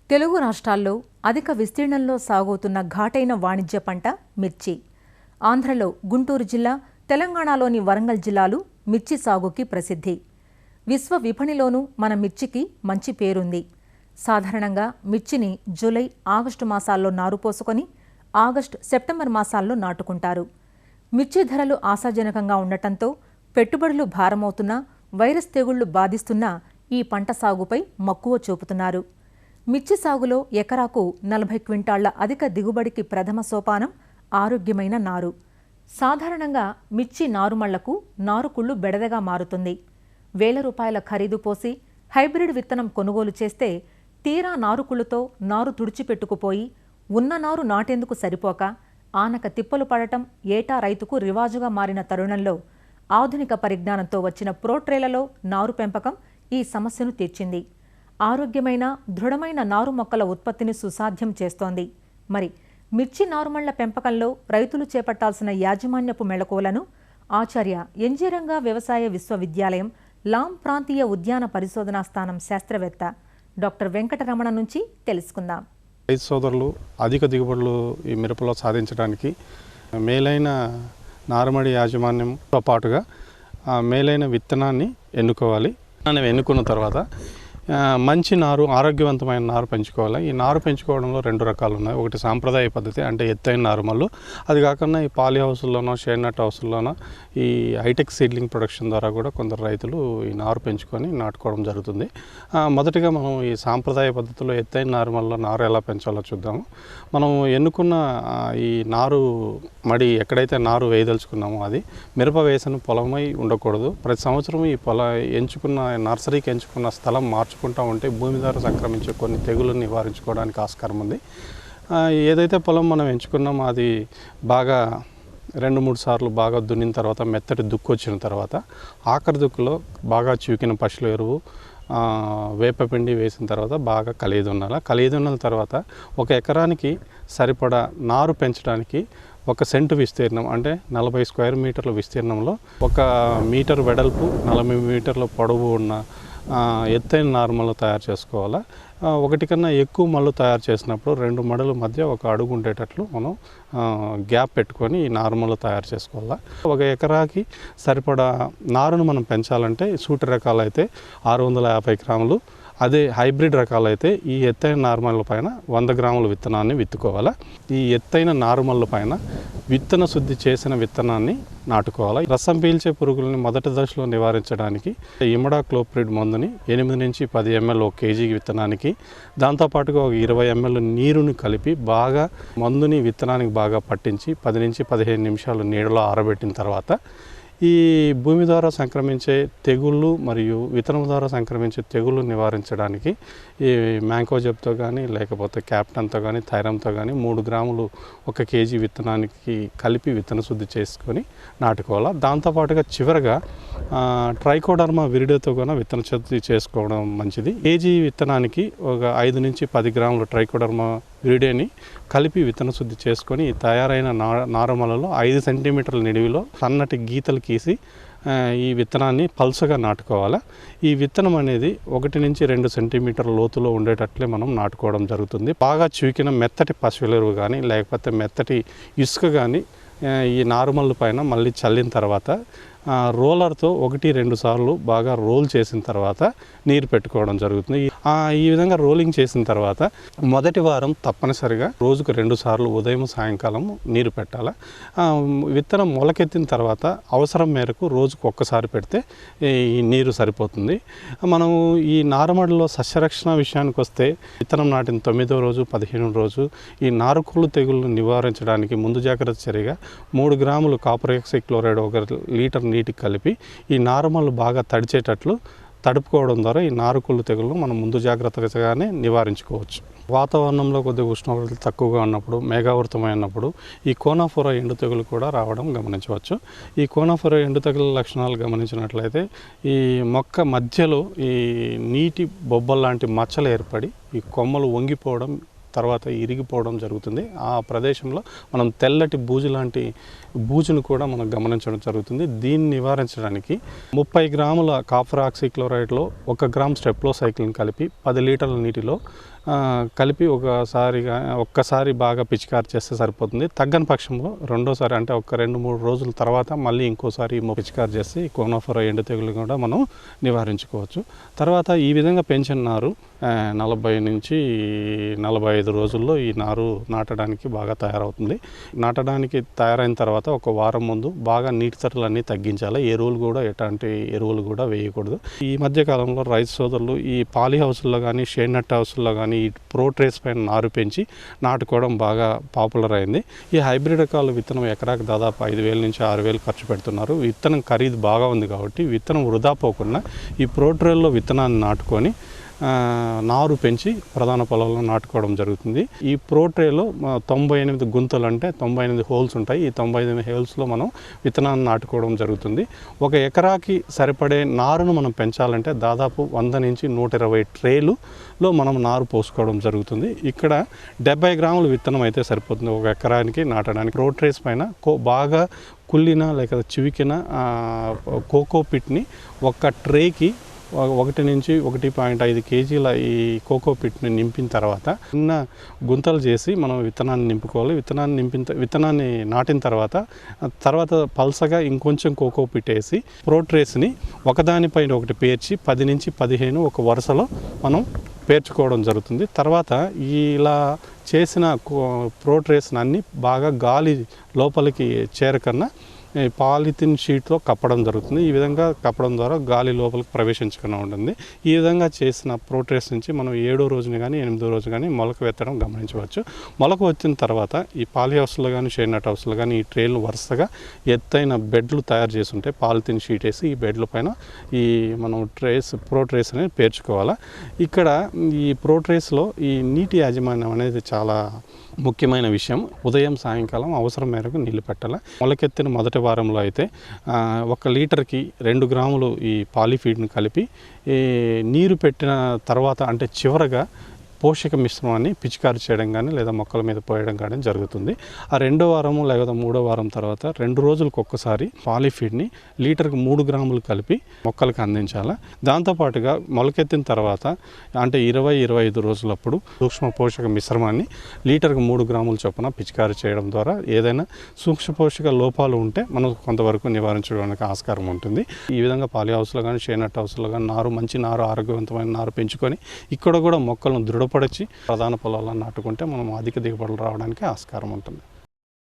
తెలుగు రాష్ట్రాల్లో అధిక విస్తీర్ణంలో సాగుతున్న ఘాటైన వాణిజ్య పంట మిర్చి. ఆంధ్రలో గుంటూరు జిల్లా, తెలంగాణలోని వరంగల్ జిల్లాలు మిర్చి సాగుకి ప్రసిద్ధి. విశ్వ విపణిలోనూ మన మిర్చికి మంచి పేరుంది. సాధారణంగా మిర్చిని జూలై, ఆగస్టు మాసాల్లో నారు పోసుకొని సెప్టెంబర్ మాసాల్లో నాటుకుంటారు. మిర్చి ధరలు ఆశాజనకంగా ఉండటంతో పెట్టుబడులు భారమవుతున్నా, వైరస్ తెగుళ్లు బాధిస్తున్నా ఈ పంట సాగుపై మక్కువ చూపుతున్నారు. మిర్చి సాగులో ఎకరాకు 40 క్వింటాళ్ల అధిక దిగుబడికి ప్రథమ సోపానం ఆరోగ్యమైన నారు. సాధారణంగా మిర్చి నారుమళ్లకు నారుకుళ్ళు బెడదగా మారుతుంది. వేల రూపాయల ఖరీదు పోసి హైబ్రిడ్ విత్తనం కొనుగోలు చేస్తే తీరా నారుకుళ్ళుతో నారు తుడిచిపెట్టుకుపోయి ఉన్న నారు నాటేందుకు సరిపోక ఆనక తిప్పలు పడటం ఏటా రైతుకు రివాజుగా మారిన తరుణంలో ఆధునిక పరిజ్ఞానంతో వచ్చిన ప్రోట్రేలలో నారు పెంపకం ఈ సమస్యను తీర్చింది. ఆరోగ్యమైన, దృఢమైన నారు మొక్కల ఉత్పత్తిని సుసాధ్యం చేస్తోంది. మరి మిర్చి నారుమళ్ల పెంపకంలో రైతులు చేపట్టాల్సిన యాజమాన్యపు మెళకువలను ఆచార్య ఎన్జీ రంగా వ్యవసాయ విశ్వవిద్యాలయం లాం ప్రాంతీయ ఉద్యాన పరిశోధనా స్థానం శాస్త్రవేత్త డాక్టర్ వెంకటరమణ నుంచి తెలుసుకుందాం. రైతు సోదరులు అధిక దిగుబడులు ఈ మిరపలో సాధించడానికి మేలైన నారుమడి యాజమాన్యంతో పాటుగా మేలైన విత్తనాన్ని ఎన్నుకోవాలి. ఎన్నుకున్న తర్వాత మంచి నారు, ఆరోగ్యవంతమైన నారు పెంచుకోవాలి. ఈ నారు పెంచుకోవడంలో 2 రకాలు ఉన్నాయి. ఒకటి సాంప్రదాయ పద్ధతి, అంటే ఎత్తైన నారుమల్లు. అది కాకుండా ఈ పాలి హౌస్ల్లోనో, షేడ్ నట్ హౌస్ల్లోనో ఈ హైటెక్ సీడ్లింగ్ ప్రొడక్షన్ ద్వారా కూడా కొందరు రైతులు ఈ నారు పెంచుకొని నాటుకోవడం జరుగుతుంది. మొదటిగా మనం ఈ సాంప్రదాయ పద్ధతిలో ఎత్తైన నారుమల్లో నారు ఎలా పెంచాలో చూద్దాము. మనం ఎన్నుకున్న ఈ నారు మడి ఎక్కడైతే నారు వేయదలుచుకున్నామో అది మిరప వేసిన పొలమై ఉండకూడదు. ప్రతి సంవత్సరం ఈ ఎంచుకున్న నర్సరీకి ఎంచుకున్న స్థలం మార్చుకుంటూ ఉంటే భూమి ద్వారా సంక్రమించే కొన్ని తెగులను నివారించుకోవడానికి ఆస్కారం ఉంది. ఏదైతే పొలం మనం ఎంచుకున్నామో అది బాగా 2-3 సార్లు బాగా దున్నిన తర్వాత, మెత్తటి దుక్కు వచ్చిన తర్వాత, ఆఖరి దుక్కులో బాగా చూకిన పశువుల ఎరువు, వేపపిండి వేసిన తర్వాత బాగా కలియదున్నాల తర్వాత 1 ఎకరానికి సరిపడా నారు పెంచడానికి 1 సెంటు విస్తీర్ణం, అంటే 40 స్క్వేర్ మీటర్ల విస్తీర్ణంలో 1 మీటర్ వెడల్పు, 40 మీటర్ల పొడవు ఉన్న ఎత్తైన నారుమల్లు తయారు చేసుకోవాలా. 1 కన్నా ఎక్కువ మళ్ళు తయారు చేసినప్పుడు 2 మడుల మధ్య 1 అడుగు ఉండేటట్లు మనం గ్యాప్ పెట్టుకొని ఈ నారుమల్లు తయారు చేసుకోవాలా. 1 ఎకరాకి సరిపడా నారును మనం పెంచాలంటే సూటి రకాలు అయితే 650 గ్రాములు, అదే హైబ్రిడ్ రకాలైతే ఈ ఎత్తైన నారుమల్ల పైన 100 గ్రాముల విత్తనాన్ని విత్తుకోవాలి. ఈ ఎత్తైన నారుమల్ల పైన విత్తన శుద్ధి చేసిన విత్తనాన్ని నాటుకోవాలి. రసం పీల్చే పురుగులని మొదటి దశలో నివారించడానికి ఇమిడాక్లోప్రిడ్ మందుని 8 నుంచి 10 ml 1 kg విత్తనానికి, దాంతోపాటుగా 20 ml నీరుని కలిపి బాగా మందుని విత్తనానికి బాగా పట్టించి 10 నుంచి 15 నిమిషాలు నీడలో ఆరబెట్టిన తర్వాత ఈ భూమి ద్వారా సంక్రమించే తెగుళ్ళు మరియు విత్తనం ద్వారా సంక్రమించే తెగుళ్ళు నివారించడానికి ఈ మ్యాంకోజెబ్తో కానీ, లేకపోతే క్యాప్టన్తో కానీ, థైరంతో కానీ 3 గ్రాములు 1 kg విత్తనానికి కలిపి విత్తన శుద్ధి చేసుకొని నాటుకోవాలి. దాంతోపాటుగా చివరగా ట్రైకోడర్మా విరిడేతో కూడా విత్తన శుద్ధి చేసుకోవడం మంచిది. కేజీ విత్తనానికి 5 నుంచి 10 గ్రాముల ట్రైకోడర్మా విరిడేని కలిపి విత్తన శుద్ధి చేసుకొని తయారైన నారుమలలో 5 సెంటీమీటర్ల నిడివిలో సన్నటి గీతలు గీసి ఈ విత్తనాన్ని పల్చగా నాటుకోవాలి. ఈ విత్తనం అనేది 1 నుంచి 2 సెంటీమీటర్ల లోతులో ఉండేటట్లే మనం నాటుకోవడం జరుగుతుంది. బాగా చూకిన మెత్తటి పశువుల ఎరువు కానీ, లేకపోతే మెత్తటి ఇసుక కానీ ఈ నారుమల్లు పైన మళ్ళీ చల్లిన తర్వాత రోలర్తో 1-2 సార్లు బాగా రోల్ చేసిన తర్వాత నీరు పెట్టుకోవడం జరుగుతుంది. ఈ విధంగా రోలింగ్ చేసిన తర్వాత మొదటి వారం తప్పనిసరిగా రోజుకు 2 సార్లు ఉదయం, సాయంకాలం నీరు పెట్టాలి. విత్తనం మొలకెత్తిన తర్వాత అవసరం మేరకు రోజుకు 1 సారి పెడితే ఈ నీరు సరిపోతుంది. మనము ఈ నారుమడిలో సస్యరక్షణ విషయానికి వస్తే విత్తనం నాటిన 9వ రోజు, 15వ రోజు ఈ నారుకుళ్ళు తెగులను నివారించడానికి ముందు జాగ్రత్త చర్యగా 3 గ్రాములు కాపర్ ఆక్సీక్లోరైడ్ 1 లీటర్ నీటికి కలిపి ఈ నారుమల్లు బాగా తడిచేటట్లు తడుపుకోవడం ద్వారా ఈ నారుకుళ్ళు తెగులను మనం ముందు జాగ్రత్తగానే నివారించుకోవచ్చు. వాతావరణంలో కొద్దిగా ఉష్ణోగ్రతలు తక్కువగా ఉన్నప్పుడు, మేఘావృతమైనప్పుడు ఈ కోనాఫోరా ఎండు తెగులు కూడా రావడం గమనించవచ్చు. ఈ కోనాఫోరా ఎండు తెగుల లక్షణాలు గమనించినట్లయితే ఈ మొక్క మధ్యలో ఈ నీటి బొబ్బల్లాంటి మచ్చలు ఏర్పడి ఈ కొమ్మలు వంగిపోవడం, తర్వాత ఇరిగిపోవడం జరుగుతుంది. ఆ ప్రదేశంలో మనం తెల్లటి బూజు లాంటి బూజును కూడా మనం గమనించడం జరుగుతుంది. దీన్ని నివారించడానికి 30 గ్రాముల కాపర్ ఆక్సీక్లోరైడ్లో 1 గ్రామ్ స్టెప్లోసైక్లిన్ కలిపి 10 లీటర్ల నీటిలో కలిపి ఒక్కసారి బాగా పిచికారి చేస్తే సరిపోతుంది. తగ్గని పక్షంలో రెండోసారి అంటే ఒక 2-3 రోజుల తర్వాత మళ్ళీ ఇంకోసారి పిచికారి చేసి కోనోఫోరా ఎండు తెగులు కూడా మనం నివారించుకోవచ్చు. తర్వాత ఈ విధంగా పెంచిన నారు 40 నుంచి 45 రోజుల్లో ఈ నారు నాటడానికి బాగా తయారవుతుంది. నాటడానికి తయారైన తర్వాత ఒక వారం ముందు బాగా నీటి తడులన్నీ తగ్గించాలి. ఎట్లాంటి ఎరువులు కూడా వేయకూడదు. ఈ మధ్య కాలంలో రైతు సోదరులు ఈ పాలీ హౌస్లో కానీ షేడ్ నెట్ హౌస్లో కానీ ఈ ప్రోట్రేస్ పైన నారు పెంచి నాటుకోవడం బాగా పాపులర్ అయింది. ఈ హైబ్రిడ్ రకాల విత్తనం ఎకరాకు దాదాపు 5,000 నుంచి 6,000 ఖర్చు పెడుతున్నారు. విత్తనం ఖరీదు బాగా ఉంది కాబట్టి విత్తనం వృధా పోకుండా ఈ ప్రోట్రేల్లో విత్తనాన్ని నాటుకొని నారు పెంచి ప్రధాన పొలంలో నాటుకోవడం జరుగుతుంది. ఈ ప్రోట్రేలో 98 గుంతలు అంటే 98 హోల్స్ ఉంటాయి. ఈ 98 హోల్స్లో మనం విత్తనాన్ని నాటుకోవడం జరుగుతుంది. ఒక ఎకరాకి సరిపడే నారును మనం పెంచాలంటే దాదాపు 100 నుంచి 120 ట్రేలులో మనం నారు పోసుకోవడం జరుగుతుంది. ఇక్కడ 70 గ్రాముల విత్తనం అయితే సరిపోతుంది ఒక ఎకరానికి నాటడానికి. ప్రోట్రేస్ పైన బాగా కుళ్ళిన లేక చివికిన కోకో పిట్ని ఒక ట్రేకి 1 నుంచి 1.5 కేజీల ఈ కోకో పిట్ని నింపిన తర్వాత చిన్న గుంతలు చేసి మనం విత్తనాన్ని నింపుకోవాలి. విత్తనాన్ని నాటిన తర్వాత పల్సగా ఇంకొంచెం కోకో పిట్ వేసి ప్రోట్రేస్ని ఒకదానిపైన ఒకటి పేర్చి 10 నుంచి 15 ఒక వరుసలో మనం పేర్చుకోవడం జరుగుతుంది. తర్వాత ఇలా చేసిన ప్రోట్రేస్ని అన్నీ బాగా గాలి లోపలికి చేరకన్నా పాలిథిన్ షీట్లో కప్పడం జరుగుతుంది. ఈ విధంగా కప్పడం ద్వారా గాలి లోపలికి ప్రవేశించకుండా ఉంటుంది. ఈ విధంగా చేసిన ప్రోట్రేస్ నుంచి మనం 7వ రోజున కానీ 8వ రోజు కానీ మొలక వెత్తడం గమనించవచ్చు. మొలక వచ్చిన తర్వాత ఈ పాలీ హౌస్లో కానీ షేడ్ నెట్ హౌస్లో కానీ ఈ ట్రేలు వరుసగా ఎత్తైన బెడ్లు తయారు చేసి ఉంటాయి. పాలిథిన్ షీట్ వేసి ఈ బెడ్ల పైన ఈ మనం ప్రోట్రేస్ అనేది పేర్చుకోవాలి. ఇక్కడ ఈ ప్రోట్రేస్లో ఈ నీటి యాజమాన్యం అనేది చాలా ముఖ్యమైన విషయం. ఉదయం సాయంకాలం అవసరం మేరకు నీళ్లు పెట్టాలి. మొలకెత్తిన మొదటి వారంలో అయితే 1 లీటర్కి 2 గ్రాములు ఈ పాలీఫీడ్ని కలిపి నీరు పెట్టిన తర్వాత అంటే చివరగా పోషక మిశ్రమాన్ని పిచికారి చేయడం కానీ లేదా మొక్కల మీద పోయడం కానీ జరుగుతుంది. ఆ 2వ వారము లేదా 3వ వారం తర్వాత 2 రోజులకు ఒక్కసారి పాలీఫీడ్ని లీటర్కి 3 గ్రాములు కలిపి మొక్కలకు అందించాలి. దాంతోపాటుగా మొలకెత్తిన తర్వాత అంటే 20-25 రోజులప్పుడు సూక్ష్మ పోషక మిశ్రమాన్ని లీటర్కి 3 గ్రాముల చొప్పున పిచికారి చేయడం ద్వారా ఏదైనా సూక్ష్మ పోషక లోపాలు ఉంటే మనం కొంతవరకు నివారించడానికి ఆస్కారం ఉంటుంది. ఈ విధంగా పాలీ హౌస్లో కానీ షేడ్ నెట్ హౌస్లో కానీ మంచి నారు ఆరోగ్యవంతమైన నారు పెంచుకొని ఇక్కడ కూడా మొక్కలను దృఢపరిచి ప్రధాన పొలాలను నాటుకుంటే మనం అధిక దిగుబడులు రావడానికి ఆస్కారం ఉంటుంది.